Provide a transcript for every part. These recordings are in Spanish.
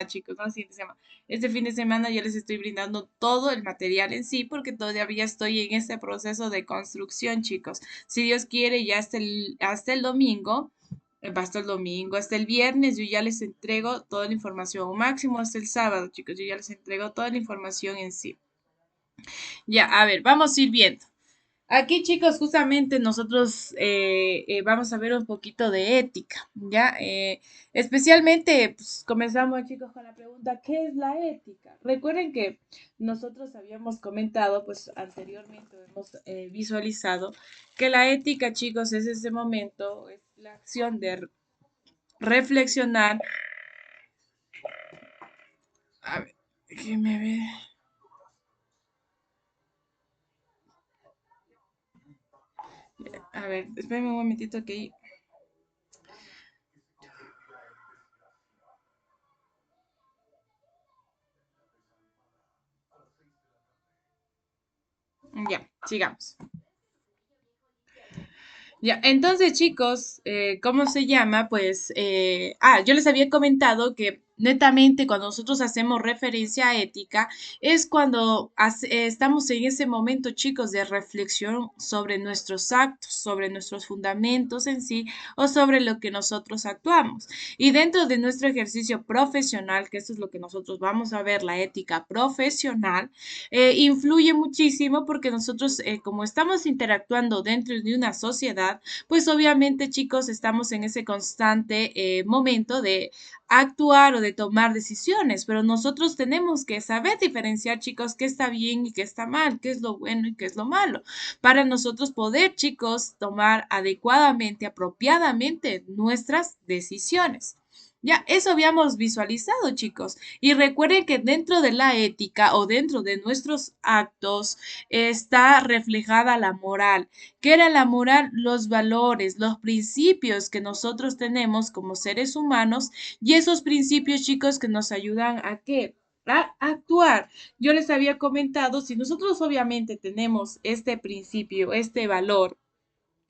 chicos, no la siguiente semana. Este fin de semana ya les estoy brindando todo el material en sí, porque todavía estoy en este proceso de construcción, chicos. Si Dios quiere, ya hasta el domingo, hasta el domingo, hasta el viernes, yo ya les entrego toda la información, o máximo hasta el sábado, chicos, yo ya les entrego toda la información en sí. Ya, a ver, vamos a ir viendo. Aquí, chicos, justamente nosotros vamos a ver un poquito de ética, ¿ya? Especialmente, pues, comenzamos, chicos, con la pregunta, ¿qué es la ética? Recuerden que nosotros habíamos comentado, pues anteriormente hemos visualizado que la ética, chicos, es ese momento, es la acción de reflexionar. A ver, déjenme ver. A ver, espérenme un momentito que... Ya, sigamos. Ya, entonces chicos, ¿cómo se llama? Pues, yo les había comentado que netamente cuando nosotros hacemos referencia a ética es cuando estamos en ese momento, chicos, de reflexión sobre nuestros actos, sobre nuestros fundamentos en sí o sobre lo que nosotros actuamos. Y dentro de nuestro ejercicio profesional, que esto es lo que nosotros vamos a ver, la ética profesional, influye muchísimo porque nosotros, como estamos interactuando dentro de una sociedad, pues obviamente, chicos, estamos en ese constante momento de actuar o de tomar decisiones, pero nosotros tenemos que saber diferenciar, chicos, qué está bien y qué está mal, qué es lo bueno y qué es lo malo, para nosotros poder, chicos, tomar adecuadamente, apropiadamente nuestras decisiones. Ya, eso habíamos visualizado, chicos. Y recuerden que dentro de la ética o dentro de nuestros actos está reflejada la moral. ¿Qué era la moral? Los valores, los principios que nosotros tenemos como seres humanos y esos principios, chicos, que nos ayudan a qué? A actuar. Yo les había comentado, si nosotros obviamente tenemos este principio, este valor,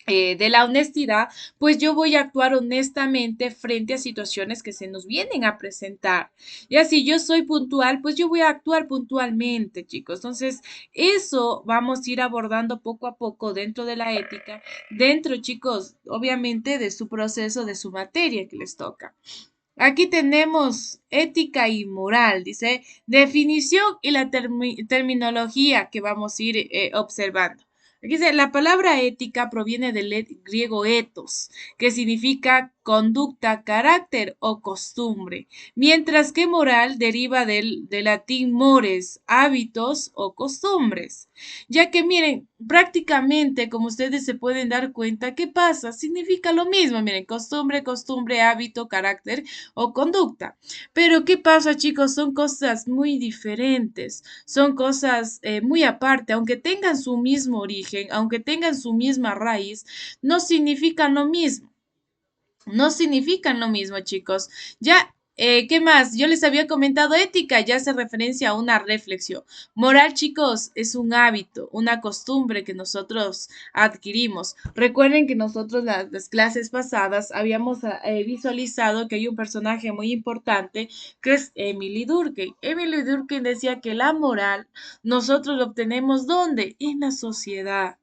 de la honestidad, pues yo voy a actuar honestamente frente a situaciones que se nos vienen a presentar. Y así yo soy puntual, pues yo voy a actuar puntualmente, chicos. Entonces, eso vamos a ir abordando poco a poco dentro de la ética, dentro, chicos, obviamente de su proceso, de su materia que les toca. Aquí tenemos ética y moral, dice, definición y la terminología que vamos a ir observando. Aquí dice, la palabra ética proviene del griego ethos, que significa conducta, carácter o costumbre, mientras que moral deriva del latín mores, hábitos o costumbres. Ya que miren, prácticamente, como ustedes se pueden dar cuenta, ¿qué pasa? Significa lo mismo, miren, costumbre, costumbre, hábito, carácter o conducta. Pero ¿qué pasa, chicos? Son cosas muy diferentes, son cosas muy aparte, aunque tengan su mismo origen, aunque tengan su misma raíz, no significan lo mismo. No significan lo mismo, chicos. Ya, ¿qué más? Yo les había comentado ética, ya hace referencia a una reflexión. Moral, chicos, es un hábito, una costumbre que nosotros adquirimos. Recuerden que nosotros las clases pasadas habíamos visualizado que hay un personaje muy importante que es Emily Durkheim. Emily Durkheim decía que la moral nosotros lo obtenemos ¿dónde? En la sociedad,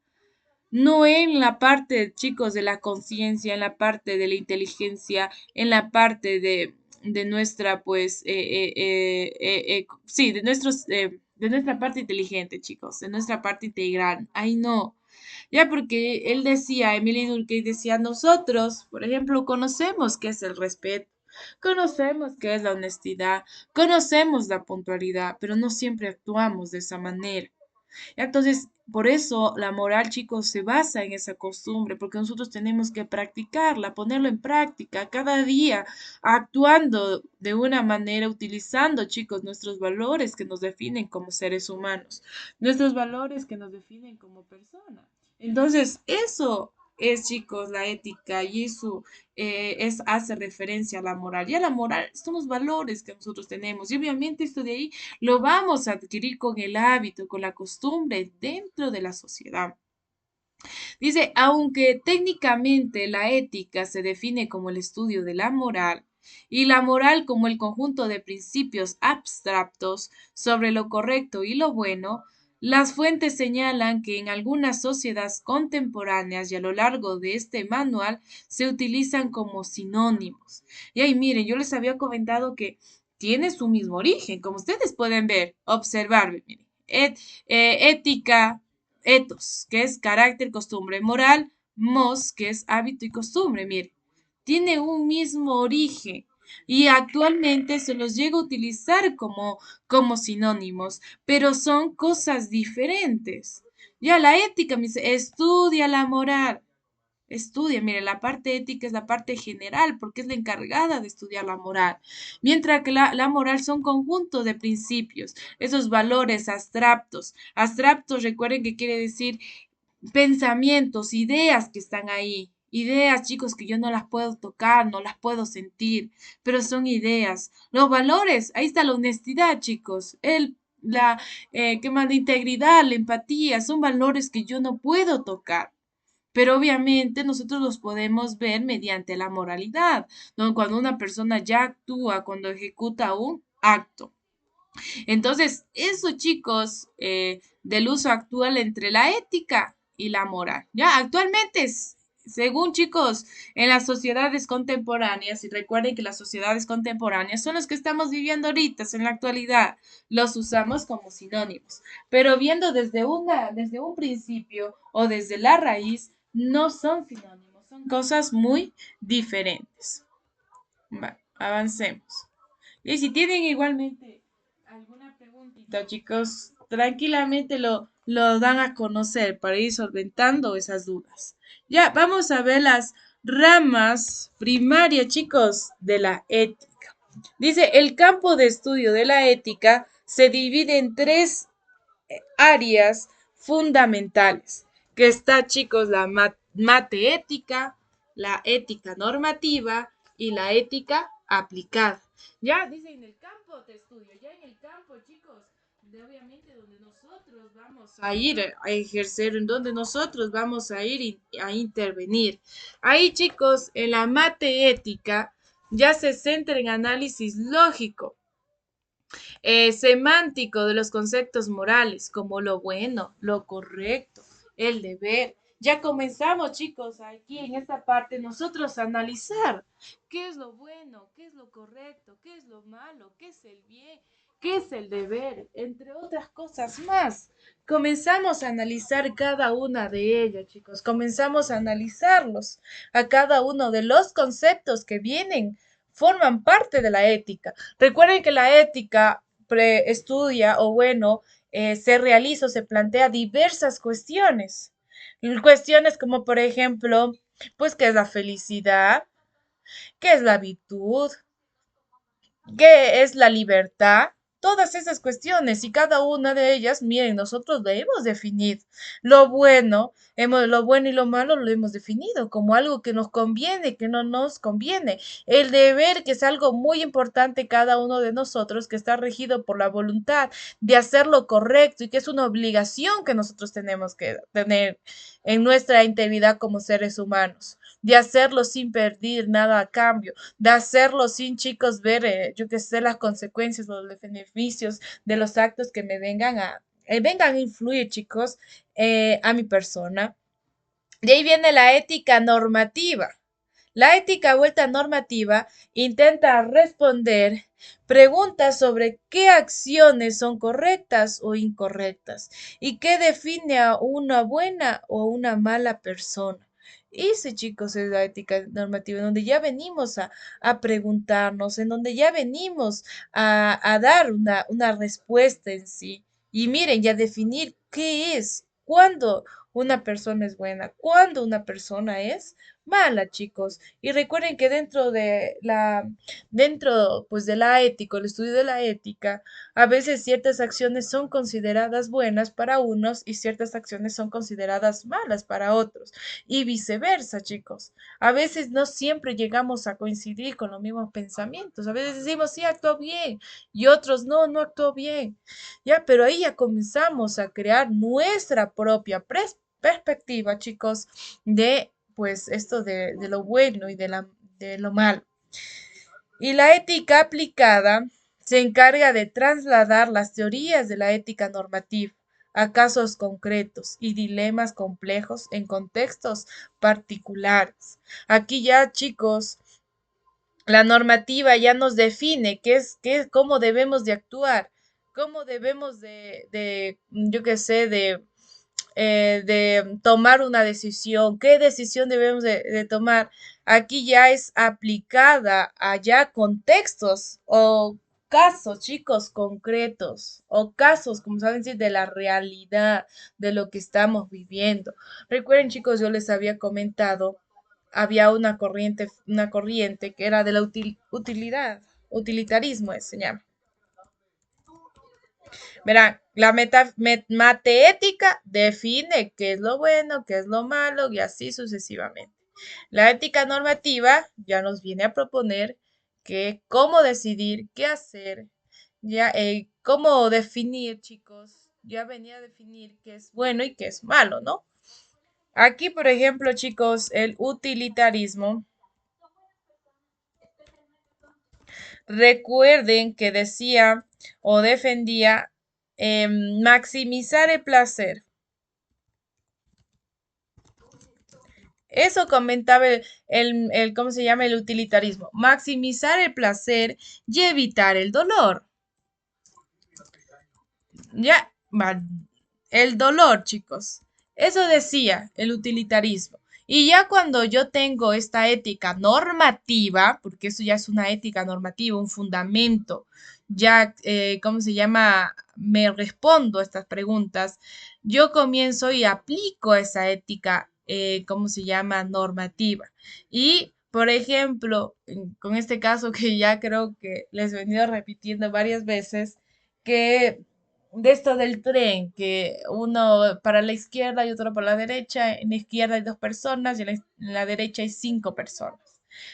no en la parte, chicos, de la conciencia, en la parte de la inteligencia, en la parte de nuestra, pues, sí, de nuestra parte inteligente, chicos, de nuestra parte integral. Ay, no. Ya porque él decía, Emily Durkheim decía, nosotros, por ejemplo, conocemos qué es el respeto. Conocemos qué es la honestidad, conocemos la puntualidad, pero no siempre actuamos de esa manera. Entonces, por eso la moral, chicos, se basa en esa costumbre, porque nosotros tenemos que practicarla, ponerlo en práctica cada día, actuando de una manera, utilizando, chicos, nuestros valores que nos definen como seres humanos, nuestros valores que nos definen como personas. Entonces, eso es, chicos, la ética y eso hace referencia a la moral. Y a la moral son los valores que nosotros tenemos. Y obviamente esto de ahí lo vamos a adquirir con el hábito, con la costumbre dentro de la sociedad. Dice, aunque técnicamente la ética se define como el estudio de la moral, y la moral como el conjunto de principios abstractos sobre lo correcto y lo bueno. Las fuentes señalan que en algunas sociedades contemporáneas y a lo largo de este manual se utilizan como sinónimos. Y ahí miren, yo les había comentado que tiene su mismo origen, como ustedes pueden ver, observar, miren. Ética, ethos, que es carácter, costumbre, moral, mos, que es hábito y costumbre, miren. Tiene un mismo origen y actualmente se los llega a utilizar como sinónimos, pero son cosas diferentes. Ya la ética, me dice, estudia la moral. Estudia, mire, la parte ética es la parte general porque es la encargada de estudiar la moral, mientras que la moral son conjunto de principios, esos valores abstractos. Abstractos, recuerden que quiere decir pensamientos, ideas que están ahí. Ideas, chicos, que yo no las puedo tocar, no las puedo sentir, pero son ideas. Los valores, ahí está la honestidad, chicos. ¿Qué más? La integridad, la empatía, son valores que yo no puedo tocar. Pero obviamente nosotros los podemos ver mediante la moralidad, ¿no? Cuando una persona ya actúa, cuando ejecuta un acto. Entonces, eso, chicos, del uso actual entre la ética y la moral. Ya, actualmente, según chicos, en las sociedades contemporáneas, y recuerden que las sociedades contemporáneas son las que estamos viviendo ahorita, en la actualidad, los usamos como sinónimos. Pero viendo desde un principio o desde la raíz, no son sinónimos, son cosas muy diferentes. Va, avancemos. Y si tienen igualmente alguna preguntita, chicos, tranquilamente lo dan a conocer para ir solventando esas dudas. Ya, vamos a ver las ramas primarias, chicos, de la ética. Dice, el campo de estudio de la ética se divide en tres áreas fundamentales, que está, chicos, la mate ética, la ética normativa y la ética aplicada. Ya, dice en el campo de estudio, ya en el campo, chicos, de obviamente donde nosotros vamos a ir a ejercer, en donde nosotros vamos a ir a intervenir. Ahí, chicos, en la mate ética ya se centra en análisis lógico, semántico de los conceptos morales, como lo bueno, lo correcto, el deber. Ya comenzamos, chicos, aquí en esta parte, nosotros a analizar qué es lo bueno, qué es lo correcto, qué es lo malo, qué es el bien, qué es el deber, entre otras cosas más. Comenzamos a analizar cada una de ellas, chicos. Comenzamos a analizarlos, a cada uno de los conceptos que vienen, forman parte de la ética. Recuerden que la ética estudia o bueno, se realiza o se plantea diversas cuestiones. Cuestiones como por ejemplo, pues, ¿qué es la felicidad? ¿Qué es la virtud? ¿Qué es la libertad? Todas esas cuestiones y cada una de ellas, miren, nosotros lo hemos definido. Lo bueno y lo malo lo hemos definido como algo que nos conviene, que no nos conviene. El deber, que es algo muy importante cada uno de nosotros, que está regido por la voluntad de hacer lo correcto y que es una obligación que nosotros tenemos que tener en nuestra integridad como seres humanos, de hacerlo sin perder nada a cambio, de hacerlo sin, chicos, ver, yo qué sé, las consecuencias o los beneficios de los actos que vengan a influir, chicos, a mi persona. De ahí viene la ética normativa. La ética vuelta normativa intenta responder preguntas sobre qué acciones son correctas o incorrectas y qué define a una buena o una mala persona. Ese, chicos, es la ética normativa, en donde ya venimos a preguntarnos, en donde ya venimos a dar una respuesta en sí. Y miren, ya definir qué es, cuándo una persona es buena, cuándo una persona es mala, chicos. Y recuerden que dentro pues de la ética, el estudio de la ética, a veces ciertas acciones son consideradas buenas para unos y ciertas acciones son consideradas malas para otros. Y viceversa, chicos. A veces no siempre llegamos a coincidir con los mismos pensamientos. A veces decimos, sí, actuó bien, y otros no, no actuó bien. Ya, pero ahí ya comenzamos a crear nuestra propia perspectiva, chicos, de pues esto de lo bueno y de lo malo. Y la ética aplicada se encarga de trasladar las teorías de la ética normativa a casos concretos y dilemas complejos en contextos particulares. Aquí ya, chicos, la normativa ya nos define cómo debemos de actuar, cómo debemos yo qué sé, de tomar una decisión, qué decisión debemos de tomar. Aquí ya es aplicada allá contextos o casos, chicos, concretos o casos, como saben decir, de la realidad de lo que estamos viviendo. Recuerden, chicos, yo les había comentado, había una corriente que era de la utilidad, utilitarismo, se llama. Verán, la mateética define qué es lo bueno, qué es lo malo y así sucesivamente. La ética normativa ya nos viene a proponer que cómo decidir, qué hacer, ya cómo definir, chicos, ya venía a definir qué es bueno y qué es malo, ¿no? Aquí, por ejemplo, chicos, el utilitarismo, recuerden que decía o defendía maximizar el placer. Eso comentaba ¿cómo se llama? El utilitarismo. Maximizar el placer y evitar el dolor. Ya, el dolor, chicos. Eso decía el utilitarismo. Y ya cuando yo tengo esta ética normativa, porque eso ya es una ética normativa, un fundamento, ya, ¿cómo se llama? Me respondo a estas preguntas, yo comienzo y aplico esa ética, ¿cómo se llama? Normativa. Y, por ejemplo, con este caso que ya creo que les he venido repitiendo varias veces, que de esto del tren, que uno para la izquierda y otro para la derecha, en la izquierda hay dos personas y en la derecha hay cinco personas.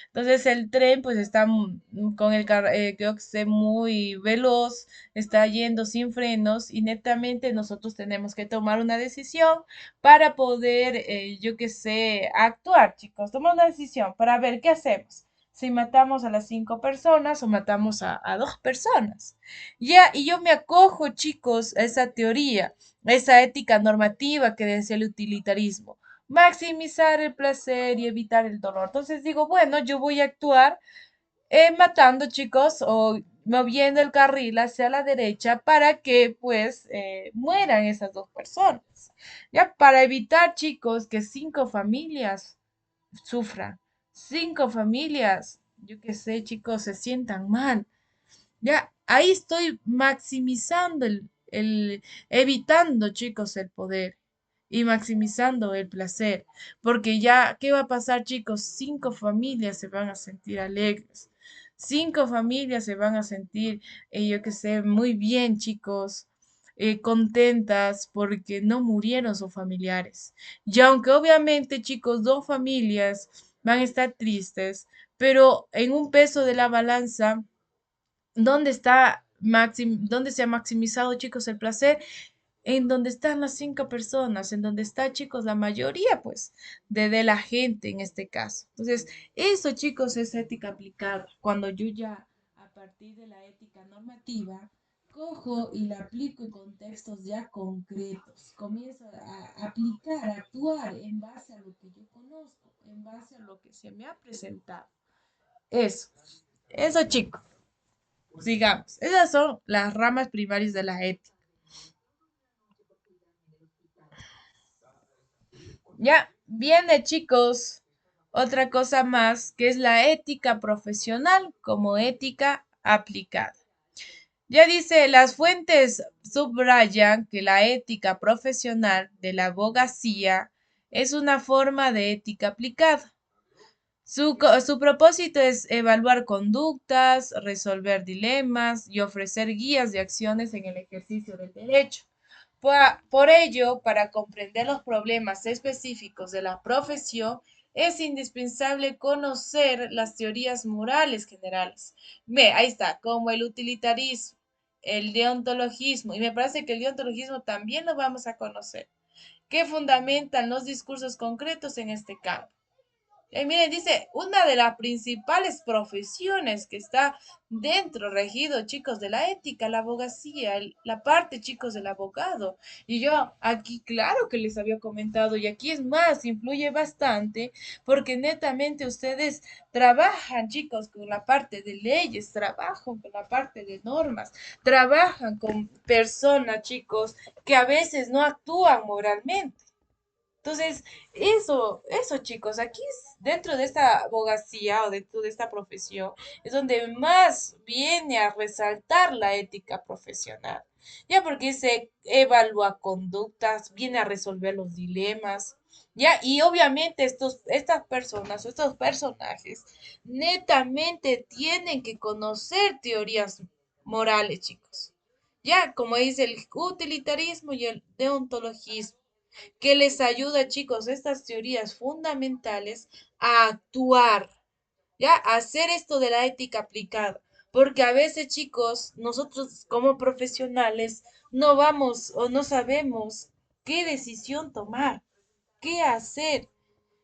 Entonces el tren pues está con creo que sé, muy veloz, está yendo sin frenos y netamente nosotros tenemos que tomar una decisión para poder, yo qué sé, actuar, chicos, tomar una decisión para ver qué hacemos. Si matamos a las cinco personas o matamos a dos personas. Ya, y yo me acojo, chicos, a esa teoría, a esa ética normativa que decía el utilitarismo. Maximizar el placer y evitar el dolor. Entonces digo, bueno, yo voy a actuar matando, chicos, o moviendo el carril hacia la derecha para que, pues, mueran esas dos personas. Ya, para evitar, chicos, que cinco familias sufran. Cinco familias, yo qué sé, chicos, se sientan mal. Ya, ahí estoy maximizando evitando, chicos, el poder y maximizando el placer. Porque ya, ¿qué va a pasar, chicos? Cinco familias se van a sentir alegres. Cinco familias se van a sentir, yo qué sé, muy bien, chicos, contentas porque no murieron sus familiares. Y aunque obviamente, chicos, dos familias van a estar tristes, pero en un peso de la balanza ¿dónde dónde se ha maximizado, chicos, el placer? En donde están las cinco personas, en donde está, chicos, la mayoría, pues, de la gente en este caso. Entonces, eso, chicos, es ética aplicada. Cuando yo ya, a partir de la ética normativa, cojo y la aplico en contextos ya concretos. Comienzo a aplicar, a actuar en base a lo que yo conozco, en base a lo que se me ha presentado. Eso, eso, chicos. Sigamos. Esas son las ramas primarias de la ética. Ya, viene, chicos, otra cosa más que es la ética profesional como ética aplicada. Ya dice, las fuentes subrayan que la ética profesional de la abogacía es una forma de ética aplicada. Su propósito es evaluar conductas, resolver dilemas y ofrecer guías de acciones en el ejercicio del derecho. Por ello, para comprender los problemas específicos de la profesión, es indispensable conocer las teorías morales generales. Ve, ahí está, como el utilitarismo, el deontologismo, y me parece que el deontologismo también lo vamos a conocer, que fundamentan los discursos concretos en este campo. Miren, dice, una de las principales profesiones que está dentro, regido, chicos, de la ética, la abogacía, la parte, chicos, del abogado. Y yo aquí, claro que les había comentado, y aquí es más, influye bastante, porque netamente ustedes trabajan, chicos, con la parte de leyes, trabajan con la parte de normas, trabajan con personas, chicos, que a veces no actúan moralmente. Entonces, eso chicos, aquí dentro de esta abogacía o dentro de esta profesión, es donde más viene a resaltar la ética profesional. Ya porque se evalúa conductas, viene a resolver los dilemas, ya, y obviamente estas personas o estos personajes netamente tienen que conocer teorías morales, chicos. Ya, como dice el utilitarismo y el deontologismo que les ayuda, chicos, estas teorías fundamentales a actuar, ¿ya? A hacer esto de la ética aplicada. Porque a veces, chicos, nosotros como profesionales no vamos o no sabemos qué decisión tomar, qué hacer.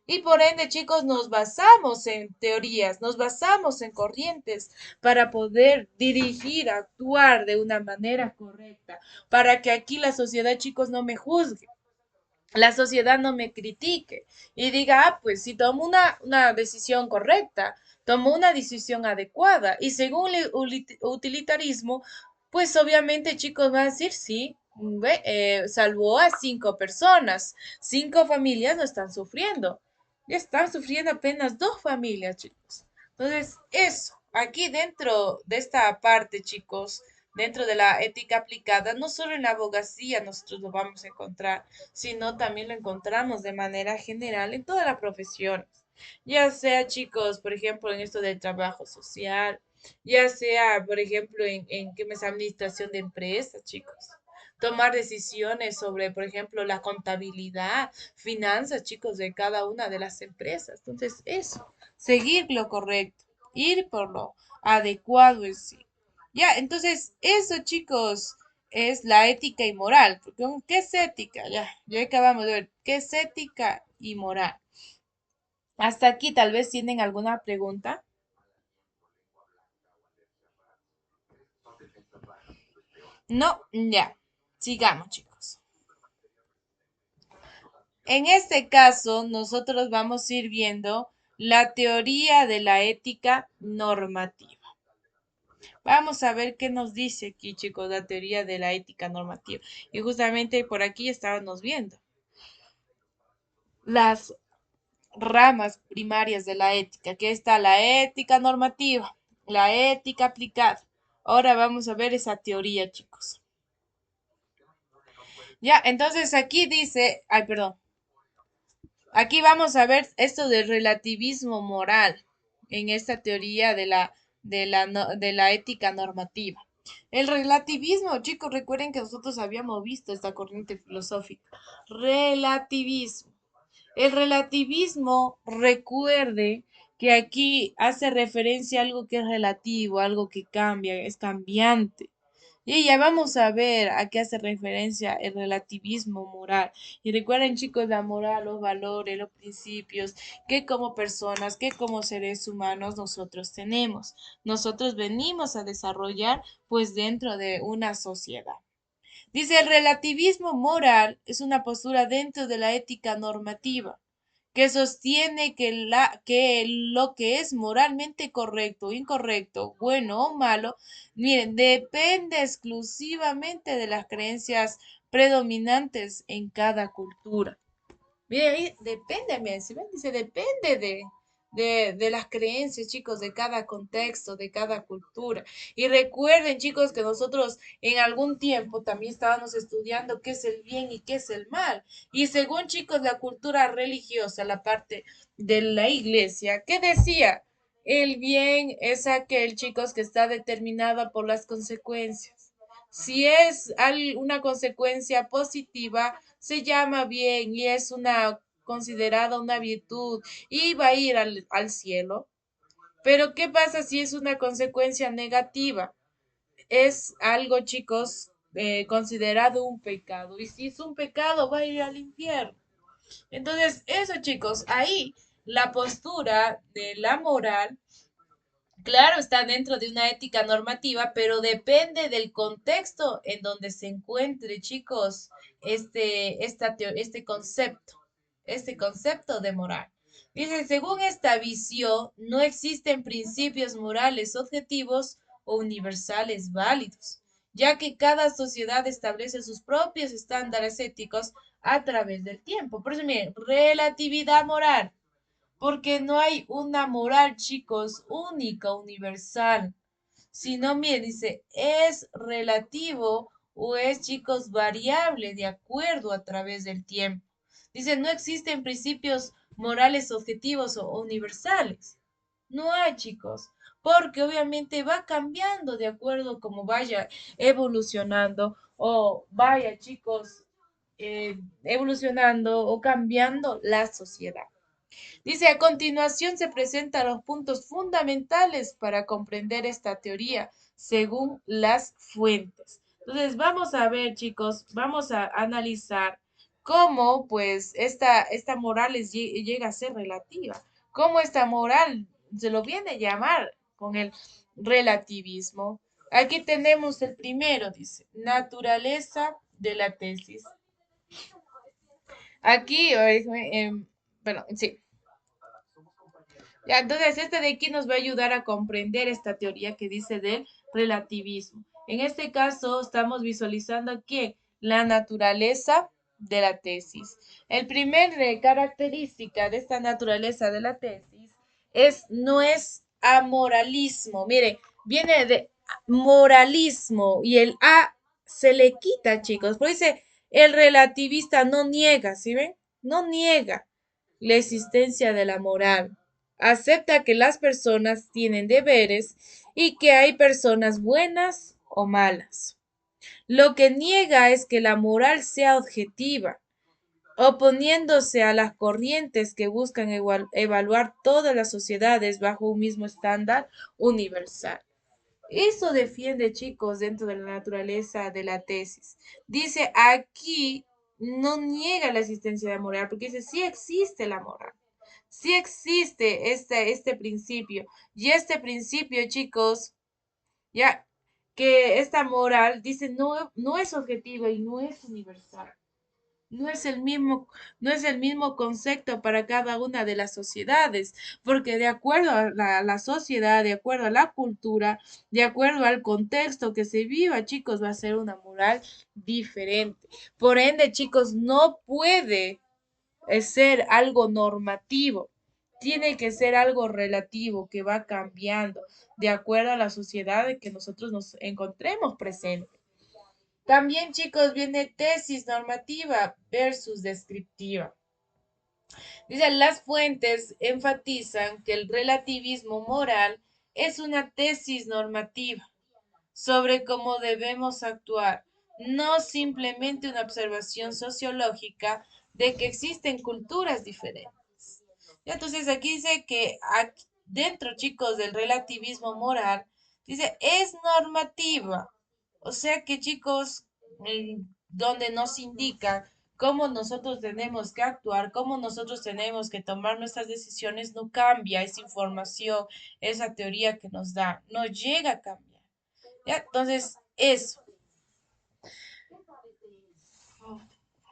Y por ende, chicos, nos basamos en teorías, nos basamos en corrientes para poder dirigir, actuar de una manera correcta, para que aquí la sociedad, chicos, no me juzgue, la sociedad no me critique y diga, ah, pues si tomo una decisión correcta, tomo una decisión adecuada y según el utilitarismo, pues obviamente chicos van a decir, sí, salvó a 5 personas, 5 familias no están sufriendo, están sufriendo apenas 2 familias, chicos. Entonces, eso, aquí dentro de esta parte, chicos, dentro de la ética aplicada, no solo en la abogacía nosotros lo vamos a encontrar, sino también lo encontramos de manera general en todas las profesiones, ya sea chicos, por ejemplo, en esto del trabajo social, ya sea, por ejemplo, en que me es administración de empresas, chicos. Tomar decisiones sobre, por ejemplo, la contabilidad, finanzas, chicos, de cada una de las empresas. Entonces, eso, seguir lo correcto, ir por lo adecuado en sí. Ya, entonces, eso, chicos, es la ética y moral. Porque, ¿qué es ética? Ya acabamos de ver. ¿Qué es ética y moral? Hasta aquí tal vez tienen alguna pregunta. No, ya. Sigamos, chicos. En este caso, nosotros vamos a ir viendo la teoría de la ética normativa. Vamos a ver qué nos dice aquí, chicos, la teoría de la ética normativa. Y justamente por aquí estábamos viendo las ramas primarias de la ética, que está la ética normativa, la ética aplicada. Ahora vamos a ver esa teoría, chicos. Ya, entonces aquí dice, ay, perdón, aquí vamos a ver esto del relativismo moral en esta teoría de la ética normativa. El relativismo, chicos, recuerden que nosotros habíamos visto esta corriente filosófica. Relativismo. El relativismo, recuerde que aquí hace referencia a algo que es relativo, algo que cambia, es cambiante. Y ya vamos a ver a qué hace referencia el relativismo moral. Y recuerden, chicos, la moral, los valores, los principios que como personas, que como seres humanos nosotros tenemos. Nosotros venimos a desarrollar pues dentro de una sociedad. Dice, el relativismo moral es una postura dentro de la ética normativa que sostiene que lo que es moralmente correcto o incorrecto, bueno o malo, miren, depende exclusivamente de las creencias predominantes en cada cultura. Mire, ahí depende, miren, si ven, dice, depende de las creencias, chicos, de cada contexto, de cada cultura. Y recuerden, chicos, que nosotros en algún tiempo también estábamos estudiando qué es el bien y qué es el mal. Y según, chicos, la cultura religiosa, la parte de la iglesia, ¿qué decía? El bien es aquel, chicos, que está determinada por las consecuencias. Si es una consecuencia positiva, se llama bien y es una considerada una virtud y va a ir al cielo. Pero ¿qué pasa si es una consecuencia negativa? Es algo, chicos, considerado un pecado. Y si es un pecado, va a ir al infierno. Entonces, eso, chicos, ahí la postura de la moral, claro, está dentro de una ética normativa, pero depende del contexto en donde se encuentre, chicos, este concepto de moral. Dice, según esta visión, no existen principios morales objetivos o universales válidos, ya que cada sociedad establece sus propios estándares éticos a través del tiempo. Por eso, miren, relatividad moral, porque no hay una moral, chicos, única, universal, sino, mire, dice, es relativo o es, chicos, variable de acuerdo a través del tiempo. Dice, no existen principios morales objetivos o universales. No hay, chicos, porque obviamente va cambiando de acuerdo como vaya evolucionando o vaya, chicos, evolucionando o cambiando la sociedad. Dice, a continuación se presentan los puntos fundamentales para comprender esta teoría según las fuentes. Entonces, vamos a ver, chicos, vamos a analizar cómo, pues, esta moral llega a ser relativa. Cómo esta moral se lo viene a llamar con el relativismo. Aquí tenemos el primero, dice, naturaleza de la tesis. Aquí, bueno, sí. Ya, entonces, este de aquí nos va a ayudar a comprender esta teoría que dice del relativismo. En este caso, estamos visualizando que la naturaleza de la tesis. El primer característica de esta naturaleza de la tesis no es amoralismo. Mire, viene de moralismo y el a se le quita, chicos. Por eso dice, el relativista no niega, ¿sí ven? No niega la existencia de la moral. Acepta que las personas tienen deberes y que hay personas buenas o malas. Lo que niega es que la moral sea objetiva, oponiéndose a las corrientes que buscan evaluar todas las sociedades bajo un mismo estándar universal. Eso defiende, chicos, dentro de la naturaleza de la tesis. Dice, aquí no niega la existencia de moral, porque dice, sí existe la moral. Sí existe este principio. Y este principio, chicos, ya que esta moral, dice, no es objetiva y no es universal. No es el mismo, no es el mismo concepto para cada una de las sociedades, porque de acuerdo a la sociedad, de acuerdo a la cultura, de acuerdo al contexto que se viva, chicos, va a ser una moral diferente. Por ende, chicos, no puede ser algo normativo. Tiene que ser algo relativo que va cambiando de acuerdo a la sociedad en que nosotros nos encontremos presentes. También, chicos, viene tesis normativa versus descriptiva. Dicen, las fuentes enfatizan que el relativismo moral es una tesis normativa sobre cómo debemos actuar, no simplemente una observación sociológica de que existen culturas diferentes. Entonces aquí dice que dentro, chicos, del relativismo moral, dice, es normativa. O sea que, chicos, donde nos indica cómo nosotros tenemos que actuar, cómo nosotros tenemos que tomar nuestras decisiones, no cambia esa información, esa teoría que nos da, no llega a cambiar. ¿Ya? Entonces, eso.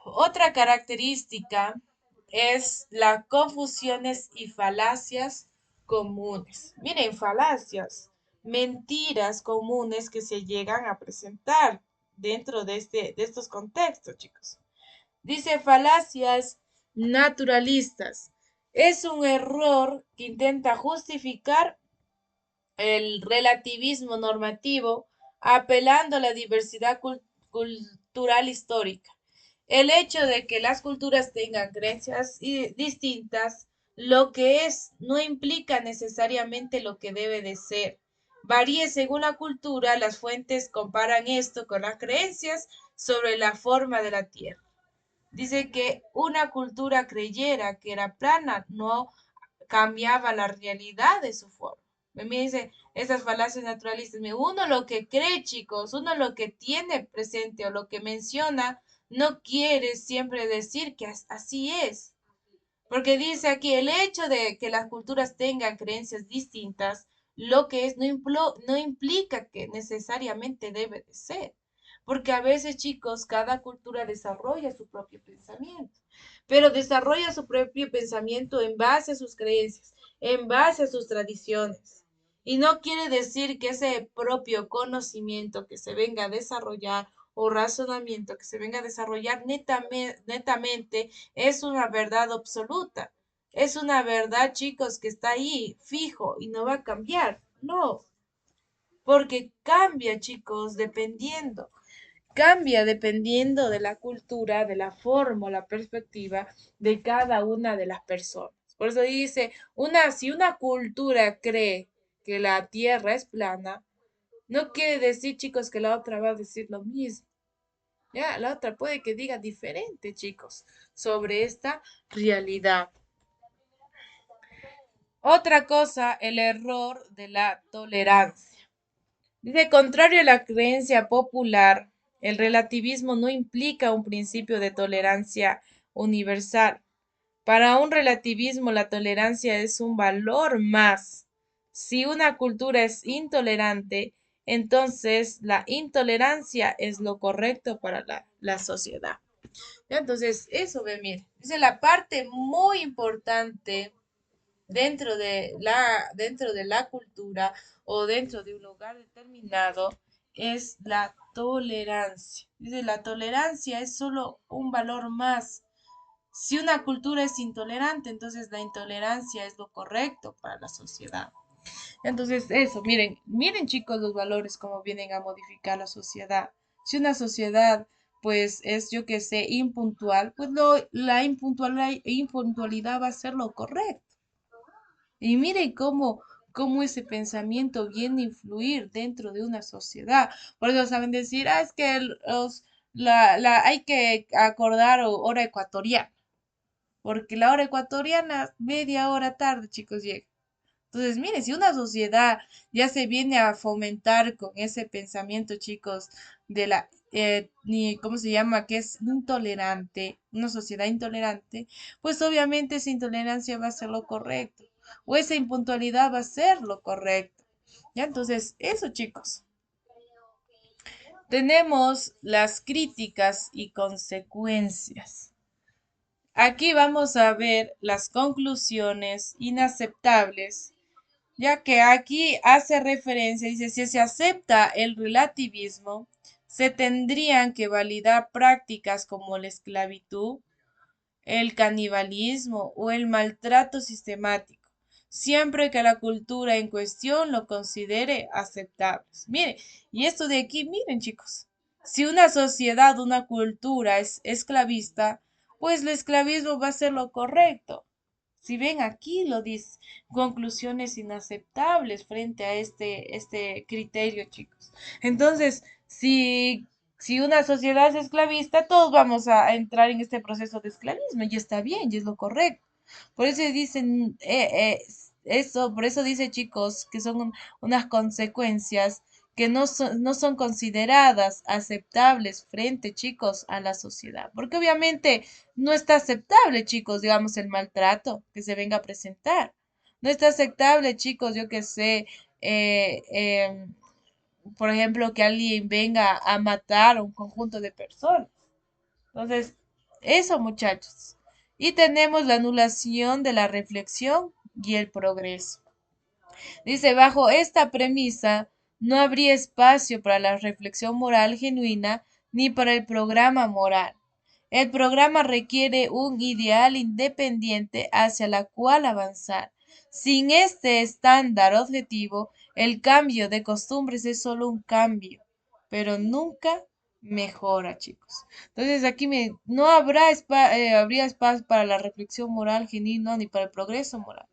Otra característica es las confusiones y falacias comunes. Miren, falacias, mentiras comunes que se llegan a presentar dentro de estos contextos, chicos. Dice falacias naturalistas. Es un error que intenta justificar el relativismo normativo apelando a la diversidad cultural histórica. El hecho de que las culturas tengan creencias distintas, lo que es, no implica necesariamente lo que debe de ser. Varíe según la cultura, las fuentes comparan esto con las creencias sobre la forma de la Tierra. Dice que una cultura creyera que era plana, no cambiaba la realidad de su forma. Me dice esas falacias naturalistas. Uno lo que cree, chicos, uno lo que tiene presente o lo que menciona, no quiere siempre decir que así es. Porque dice aquí, el hecho de que las culturas tengan creencias distintas, lo que es, no implica que necesariamente debe de ser. Porque a veces, chicos, cada cultura desarrolla su propio pensamiento, pero desarrolla su propio pensamiento en base a sus creencias, en base a sus tradiciones. Y no quiere decir que ese propio conocimiento que se venga a desarrollar o razonamiento que se venga a desarrollar netamente es una verdad absoluta. Es una verdad, chicos, que está ahí, fijo, y no va a cambiar. No, porque cambia, chicos, cambia dependiendo de la cultura, de la forma o la perspectiva de cada una de las personas. Por eso dice, si una cultura cree que la tierra es plana, no quiere decir, chicos, que la otra va a decir lo mismo. Ya, la otra puede que diga diferente, chicos, sobre esta realidad. Otra cosa, el error de la tolerancia. Dice, contrario a la creencia popular, el relativismo no implica un principio de tolerancia universal. Para un relativismo, la tolerancia es un valor más. Si una cultura es intolerante, entonces la intolerancia es lo correcto para la sociedad. ¿Ya? Entonces, eso ve, mire, dice la parte muy importante dentro de la cultura o dentro de un lugar determinado es la tolerancia. Dice, la tolerancia es solo un valor más. Si una cultura es intolerante, entonces la intolerancia es lo correcto para la sociedad. Entonces, eso, miren chicos los valores como vienen a modificar la sociedad. Si una sociedad, pues es, yo que sé, impuntual, pues la impuntualidad va a ser lo correcto. Y miren cómo ese pensamiento viene a influir dentro de una sociedad. Por eso saben decir, es que hay que acordar hora ecuatoriana, porque la hora ecuatoriana, media hora tarde, chicos, llega. Entonces, mire, si una sociedad ya se viene a fomentar con ese pensamiento, chicos, ¿cómo se llama? Que es intolerante, una sociedad intolerante, pues obviamente esa intolerancia va a ser lo correcto, o esa impuntualidad va a ser lo correcto. Ya, entonces, eso, chicos. Tenemos las críticas y consecuencias. Aquí vamos a ver las conclusiones inaceptables, ya que aquí hace referencia, dice, si se acepta el relativismo, se tendrían que validar prácticas como la esclavitud, el canibalismo o el maltrato sistemático, siempre que la cultura en cuestión lo considere aceptable. Mire, y esto de aquí, miren chicos, si una sociedad, una cultura es esclavista, pues el esclavismo va a ser lo correcto. Si ven aquí lo dice, conclusiones inaceptables frente a este criterio, chicos. Entonces, si una sociedad es esclavista, todos vamos a entrar en este proceso de esclavismo y está bien, y es lo correcto. Por eso dicen por eso dice, chicos, que son unas consecuencias que no son consideradas aceptables frente, chicos, a la sociedad. Porque obviamente no está aceptable, chicos, digamos, el maltrato que se venga a presentar. No está aceptable, chicos, yo que sé, eh, em, por ejemplo, que alguien venga a matar a un conjunto de personas. Entonces, eso, muchachos. Y tenemos la anulación de la reflexión y el progreso. Dice, bajo esta premisa, no habría espacio para la reflexión moral genuina ni para el programa moral. El programa requiere un ideal independiente hacia la cual avanzar. Sin este estándar objetivo, el cambio de costumbres es solo un cambio, pero nunca mejora, chicos. Entonces aquí no habría espacio para la reflexión moral genuina ni para el progreso moral.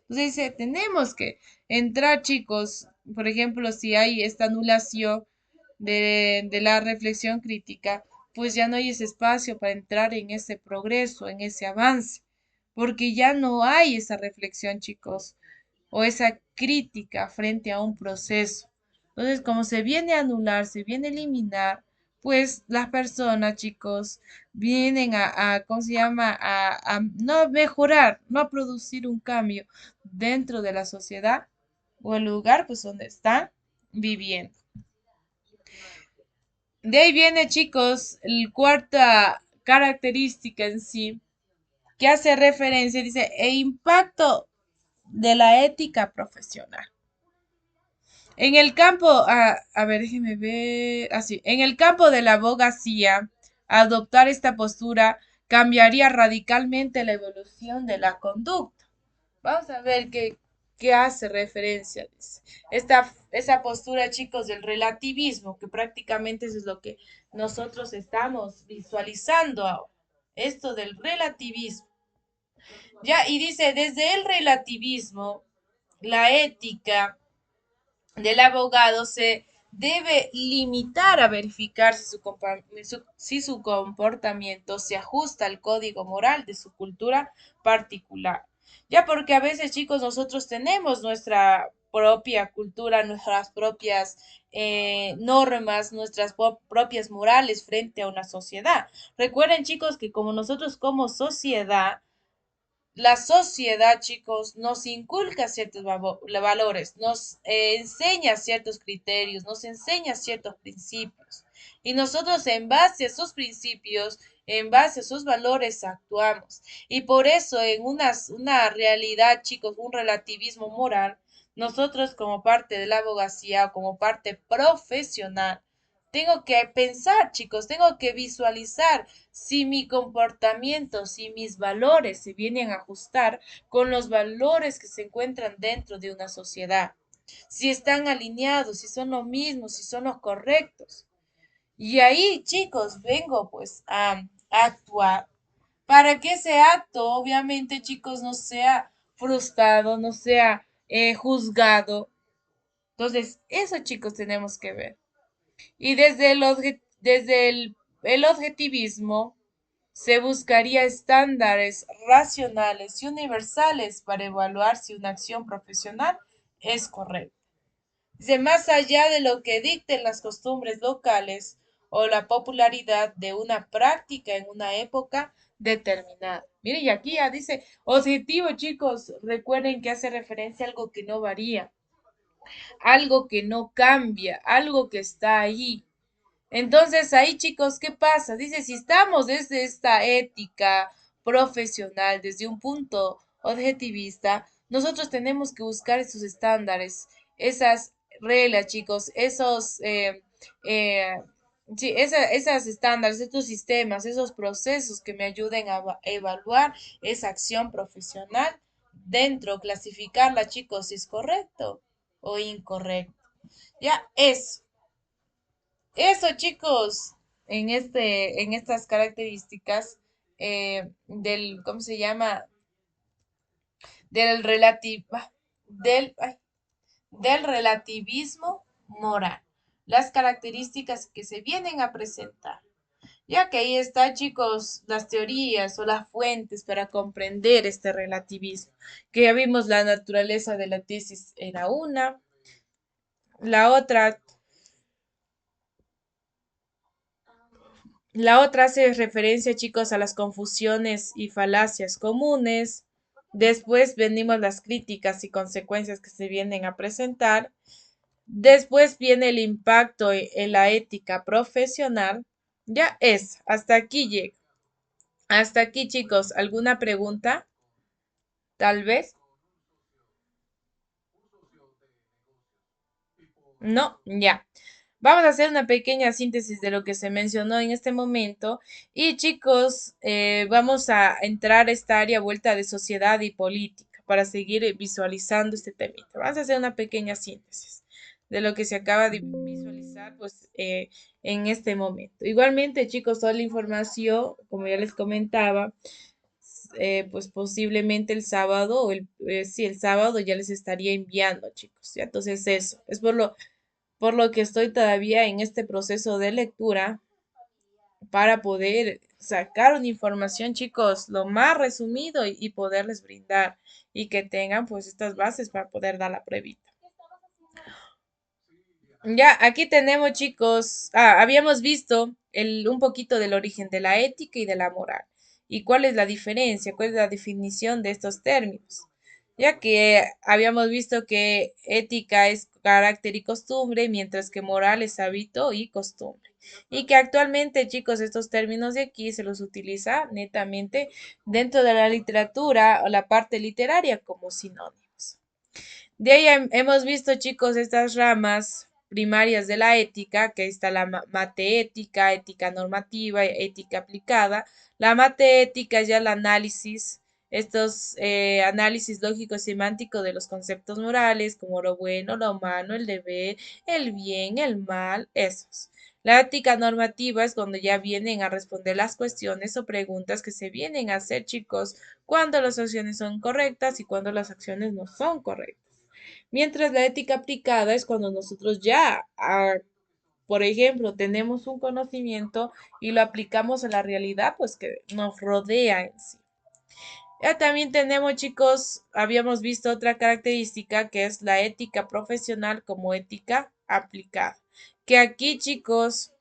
Entonces dice, tenemos que entrar, chicos, por ejemplo, si hay esta anulación de la reflexión crítica, pues ya no hay ese espacio para entrar en ese progreso, en ese avance, porque ya no hay esa reflexión, chicos, o esa crítica frente a un proceso. Entonces, como se viene a anular, se viene a eliminar, pues las personas, chicos, vienen ¿cómo se llama? A no mejorar, no a producir un cambio dentro de la sociedad o el lugar, pues, donde están viviendo. De ahí viene, chicos, el cuarta característica en sí, que hace referencia, dice, e impacto de la ética profesional. En el campo, a ver, déjeme ver, así, en el campo de la abogacía, adoptar esta postura cambiaría radicalmente la evolución de la conducta. Vamos a ver qué hace referencia. Dice. Esa postura, chicos, del relativismo, que prácticamente eso es lo que nosotros estamos visualizando ahora. Esto del relativismo. Ya, y dice, desde el relativismo, la ética del abogado se debe limitar a verificar si su comportamiento se ajusta al código moral de su cultura particular. Ya porque a veces, chicos, nosotros tenemos nuestra propia cultura, nuestras propias normas, nuestras propias morales frente a una sociedad. Recuerden, chicos, que como nosotros como sociedad, la sociedad, chicos, nos inculca ciertos valores, nos enseña ciertos criterios, nos enseña ciertos principios. Y nosotros en base a esos principios, en base a esos valores, actuamos. Y por eso en una realidad, chicos, un relativismo moral, nosotros como parte de la abogacía o como parte profesional, tengo que pensar, chicos, tengo que visualizar si mi comportamiento, si mis valores se vienen a ajustar con los valores que se encuentran dentro de una sociedad, si están alineados, si son lo mismo, si son los correctos. Y ahí, chicos, vengo pues a actuar para que ese acto, obviamente, chicos, no sea frustrado, no sea juzgado. Entonces, eso, chicos, tenemos que ver. Y desde el objetivismo, se buscaría estándares racionales y universales para evaluar si una acción profesional es correcta. Dice, más allá de lo que dicten las costumbres locales o la popularidad de una práctica en una época determinada. Mire, y aquí ya dice, objetivo, chicos, recuerden que hace referencia a algo que no varía, algo que no cambia, algo que está ahí. Entonces, ahí, chicos, ¿qué pasa? Dice, si estamos desde esta ética profesional, desde un punto objetivista, nosotros tenemos que buscar esos estándares, esas reglas, chicos, eh, sí, esas estándares, estos sistemas, esos procesos que me ayuden a evaluar esa acción profesional dentro, clasificarla, chicos, si es correcto o incorrecto. Ya, eso, chicos, en estas características ¿cómo se llama? Del del relativismo moral. Las características que se vienen a presentar. Ya que ahí está, chicos, las teorías o las fuentes para comprender este relativismo. Que ya vimos la naturaleza de la tesis era una. La otra hace referencia, chicos, a las confusiones y falacias comunes. Después venimos las críticas y consecuencias que se vienen a presentar. Después viene el impacto en la ética profesional. Hasta aquí llego. Hasta aquí, chicos. ¿Alguna pregunta? Tal vez. No, ya. Vamos a hacer una pequeña síntesis de lo que se mencionó en este momento. Y chicos, vamos a entrar a esta área vuelta de sociedad y política para seguir visualizando este tema. Vamos a hacer una pequeña síntesis de lo que se acaba de visualizar pues, en este momento. Igualmente, chicos, toda la información, como ya les comentaba, pues posiblemente el sábado, sí, el sábado ya les estaría enviando, chicos. ¿Ya? Entonces, eso es por lo que estoy todavía en este proceso de lectura para poder sacar una información, chicos, lo más resumido y poderles brindar y que tengan pues estas bases para poder dar la pruebita. Ya, aquí tenemos, chicos, habíamos visto un poquito del origen de la ética y de la moral. ¿Y cuál es la diferencia? ¿Cuál es la definición de estos términos? Ya que habíamos visto que ética es carácter y costumbre, mientras que moral es hábito y costumbre. Y que actualmente, chicos, estos términos de aquí se los utiliza netamente dentro de la literatura o la parte literaria como sinónimos. De ahí hemos visto, chicos, estas ramas primarias de la ética, que está la mateética, ética normativa, ética aplicada. La mateética es ya el análisis, estos análisis lógico semántico de los conceptos morales, como lo bueno, lo malo, el deber, el bien, el mal, esos. La ética normativa es cuando ya vienen a responder las cuestiones o preguntas que se vienen a hacer, chicos, cuando las acciones son correctas y cuando las acciones no son correctas. Mientras la ética aplicada es cuando nosotros ya, por ejemplo, tenemos un conocimiento y lo aplicamos a la realidad, pues que nos rodea en sí. Ya también tenemos, chicos, habíamos visto otra característica que es la ética profesional como ética aplicada. Que aquí, chicos,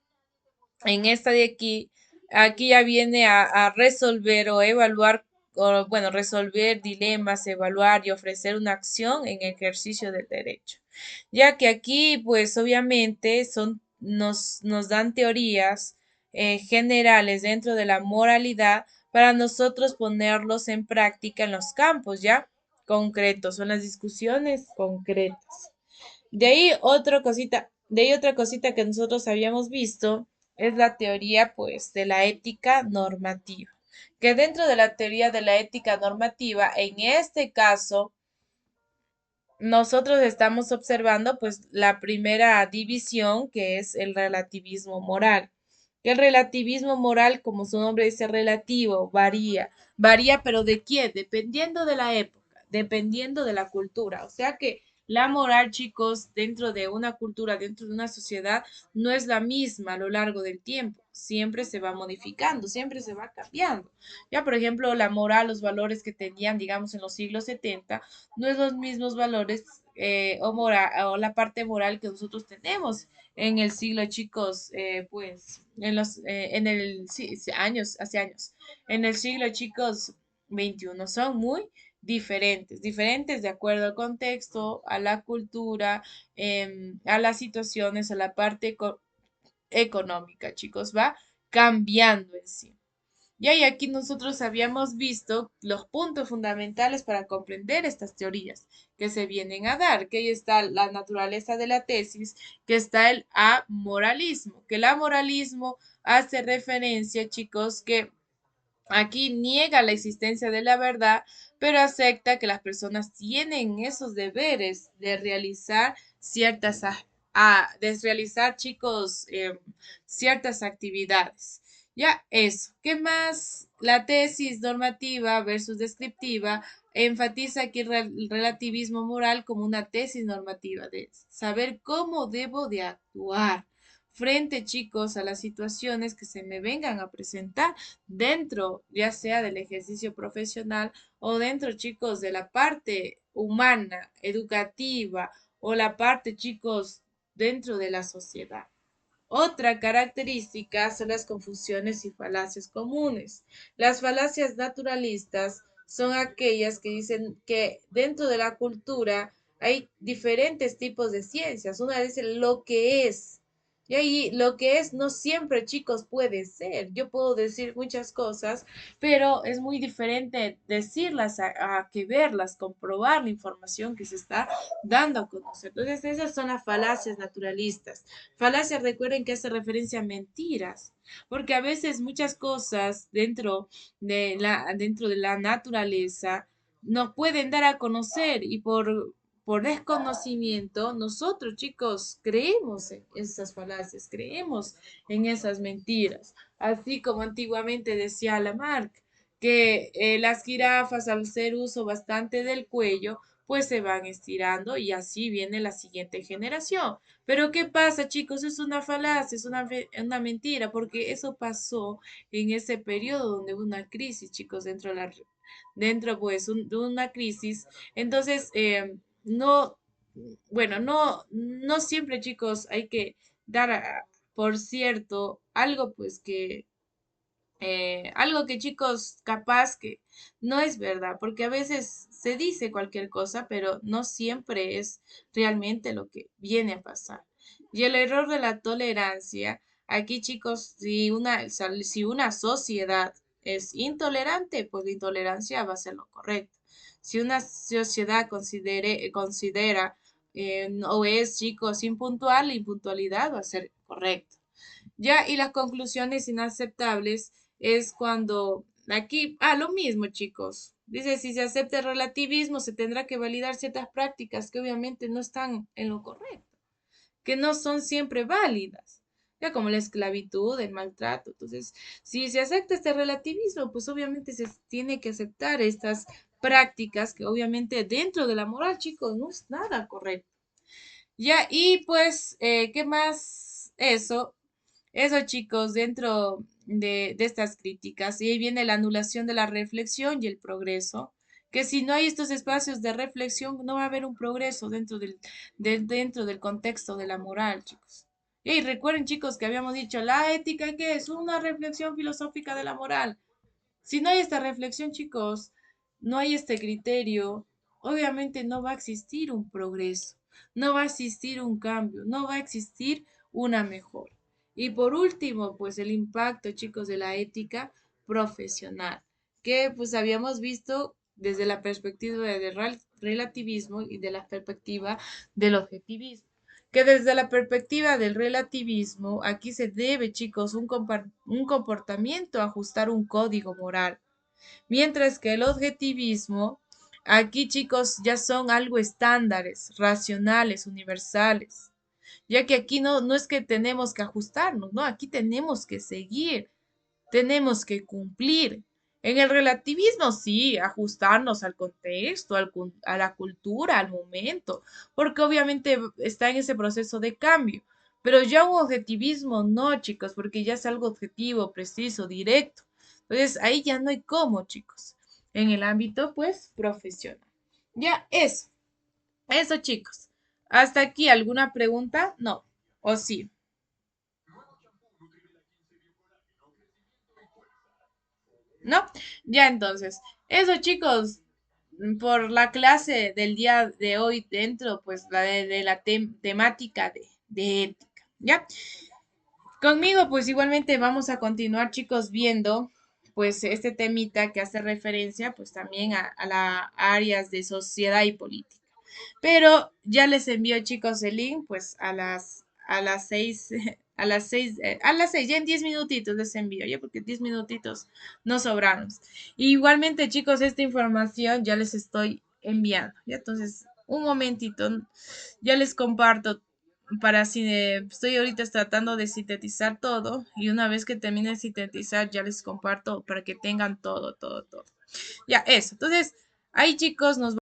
en esta de aquí, aquí ya viene a resolver o evaluar, o bueno, resolver dilemas, evaluar y ofrecer una acción en ejercicio del derecho. Ya que aquí, pues obviamente, nos dan teorías generales dentro de la moralidad para nosotros ponerlos en práctica en los campos, ¿ya? Concretos, son las discusiones concretas. De ahí otra cosita que nosotros habíamos visto es la teoría, pues, de la ética normativa. Que dentro de la teoría de la ética normativa, en este caso, nosotros estamos observando, pues, la primera división, que es el relativismo moral. El relativismo moral, como su nombre dice, relativo, varía. Varía, pero ¿de quién? Dependiendo de la época, dependiendo de la cultura. O sea que la moral, chicos, dentro de una cultura, dentro de una sociedad, no es la misma a lo largo del tiempo. Siempre se va modificando, siempre se va cambiando. Ya, por ejemplo, la moral, los valores que tenían, digamos, en los siglos 70 no es los mismos valores o la parte moral que nosotros tenemos en el siglo, chicos, pues, en el, sí, sí, años, hace años, en el siglo, chicos, 21 son muy diferentes, diferentes de acuerdo al contexto, a la cultura, a las situaciones, a la parte económica, chicos, va cambiando en sí. Ya, y aquí nosotros habíamos visto los puntos fundamentales para comprender estas teorías que se vienen a dar, que ahí está la naturaleza de la tesis, que está el amoralismo, que el amoralismo hace referencia, chicos, que aquí niega la existencia de la verdad, pero acepta que las personas tienen esos deberes de realizar ciertas, de realizar, chicos, ciertas actividades. Ya eso. ¿Qué más? La tesis normativa versus descriptiva enfatiza aquí el relativismo moral como una tesis normativa de saber cómo debo de actuar frente, chicos, a las situaciones que se me vengan a presentar dentro, ya sea del ejercicio profesional o dentro, chicos, de la parte humana, educativa o la parte, chicos, dentro de la sociedad. Otra característica son las confusiones y falacias comunes. Las falacias naturalistas son aquellas que dicen que dentro de la cultura hay diferentes tipos de ciencias. Una dice lo que es. Y ahí lo que es no siempre, chicos, puede ser. Yo puedo decir muchas cosas, pero es muy diferente decirlas a que verlas, comprobar la información que se está dando a conocer. Entonces, esas son las falacias naturalistas. Falacia, recuerden que hace referencia a mentiras, porque a veces muchas cosas dentro de la naturaleza nos pueden dar a conocer y por desconocimiento, nosotros, chicos, creemos en esas falacias, creemos en esas mentiras. Así como antiguamente decía Lamarck, que las jirafas al hacer uso bastante del cuello, pues se van estirando y así viene la siguiente generación. Pero ¿qué pasa, chicos? Es una falacia, es una mentira, porque eso pasó en ese periodo donde hubo una crisis, chicos, dentro pues de una crisis. Entonces, no. bueno, no siempre, chicos, hay que dar por cierto algo pues que algo que chicos, capaz que no es verdad, porque a veces se dice cualquier cosa, pero no siempre es realmente lo que viene a pasar. Y el error de la tolerancia, aquí chicos, si una sociedad es intolerante, pues la intolerancia va a ser lo correcto. Si una sociedad considera o es, chicos, impuntual, la impuntualidad va a ser correcta. Ya, y las conclusiones inaceptables es cuando aquí, lo mismo, chicos. Dice, si se acepta el relativismo, se tendrá que validar ciertas prácticas que obviamente no están en lo correcto, que no son siempre válidas, ya como la esclavitud, el maltrato. Entonces, si se acepta este relativismo, pues obviamente se tiene que aceptar estas prácticas que obviamente dentro de la moral, chicos, no es nada correcto. Ya, y pues, ¿qué más? Eso, chicos, dentro de estas críticas. Y ahí viene la anulación de la reflexión y el progreso. Que si no hay estos espacios de reflexión, no va a haber un progreso dentro del contexto de la moral, chicos. Y recuerden, chicos, que habíamos dicho, la ética, ¿qué es? Una reflexión filosófica de la moral. Si no hay esta reflexión, chicos, no hay este criterio, obviamente no va a existir un progreso, no va a existir un cambio, no va a existir una mejora. Y por último, pues el impacto, chicos, de la ética profesional, que pues habíamos visto desde la perspectiva del relativismo y de la perspectiva del objetivismo. Que desde la perspectiva del relativismo, aquí se debe, chicos, un comportamiento, ajustar un código moral. Mientras que el objetivismo, aquí, chicos, ya son algo estándares, racionales, universales. Ya que aquí no es que tenemos que ajustarnos, no, aquí tenemos que seguir, tenemos que cumplir. En el relativismo, sí, ajustarnos al contexto, a la cultura, al momento, porque obviamente está en ese proceso de cambio. Pero ya un objetivismo no, chicos, porque ya es algo objetivo, preciso, directo. Entonces ahí ya no hay cómo, chicos. En el ámbito, pues, profesional. Ya eso, chicos. ¿Hasta aquí alguna pregunta? No. ¿O sí? ¿No? Ya entonces, eso chicos, por la clase del día de hoy dentro, pues de la temática de ética, ¿ya? Conmigo, pues igualmente vamos a continuar, chicos, viendo pues este temita que hace referencia pues también a las áreas de sociedad y política. Pero ya les envío, chicos, el link, pues a las 6, a las 6, ya en 10 minutitos les envío, ya porque 10 minutitos no sobraron. Igualmente, chicos, esta información ya les estoy enviando, ya entonces, un momentito, ya les comparto para si estoy ahorita tratando de sintetizar todo y una vez que termine de sintetizar ya les comparto para que tengan todo, todo, todo. Ya, eso. Entonces, ahí chicos, nos